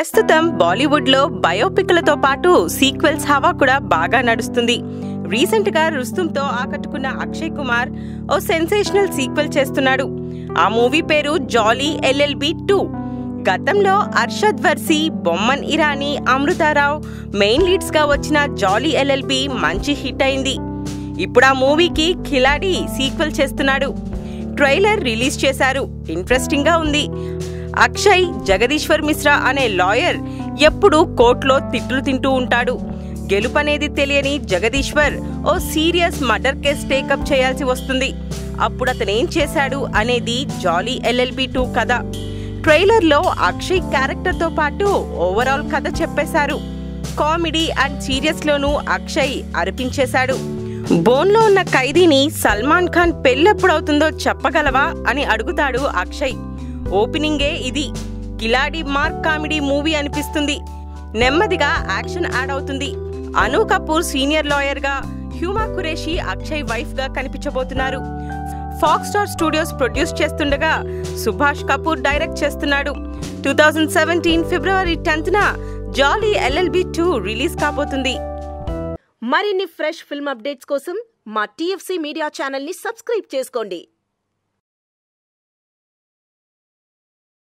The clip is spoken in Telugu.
ప్రస్తుతం బాలీవుడ్ లో బయోపిక్లతో పాటు సీక్వెల్స్ హవా కూడా బాగా నడుస్తుంది. రీసెంట్ గా రుస్తుంతో ఆకట్టుకున్న అక్షయ్ కుమార్ ఓ సెన్సేషనల్ సీక్వెల్ చేస్తున్నాడు. ఆ మూవీ పేరు జాలీ LLB 2. గతంలో అర్షద్ వర్సి, బొమ్మన్ ఇరానీ, అమృతారావు మెయిన్ లీడ్స్ గా వచ్చిన జాలీ LLB మంచి హిట్ అయింది. ఇప్పుడు ఆ మూవీకి ఖిలాడి సీక్వెల్ చేస్తున్నాడు. ట్రైలర్ రిలీజ్ చేశారు. ఇంట్రెస్టింగ్ గా ఉంది. అక్షయ్ జగదీశ్వర్ మిశ్రా అనే లాయర్ ఎప్పుడూ కోర్టులో తిట్లు తింటూ ఉంటాడు. గెలుపనేది తెలియని జగదీశ్వర్ ఓ సీరియస్ మర్డర్ కేస్ టేకప్ చేయాల్సి వస్తుంది. అప్పుడు అతనేం చేశాడు అనేది జాలీ LLB 2 కథ. ట్రైలర్లో అక్షయ్ క్యారెక్టర్తో పాటు ఓవరాల్ కథ చెప్పేశారు. కామెడీ అండ్ సీరియస్ లోనూ అక్షయ్ అరిపించేశాడు. బోన్లో ఉన్న ఖైదీని సల్మాన్ ఖాన్ పెళ్ళెప్పుడవుతుందో చెప్పగలవా అని అడుగుతాడు అక్షయ్. ఓపెనింగే ఇది. కిలాడి మార్క్ కామెడీ మూవీ అనిపిస్తుంది. నెమ్మదిగా యాక్షన్ యాడ్ అవుతుంది. అను కపూర్ సీనియర్ లాయర్ గా, హ్యూమా ఖురేషీ అక్షయ్ వైఫ్ గా కనిపించబోతున్నారు. ఫాక్స్ స్టార్ స్టూడియోస్ ప్రొడ్యూస్ చేస్తుండగా సుభాష్ కపూర్ డైరెక్ట్ చేస్తున్నాడు. 2017 ఫిబ్రవరి 10న జాలీ LLB 2 రిలీజ్ కాబోతుంది. మరిన్ని ఫ్రెష్ ఫిల్మ్ అప్డేట్స్ కోసం మా TFC మీడియా ఛానల్ ని సబ్స్క్రైబ్ చేసుకోండి.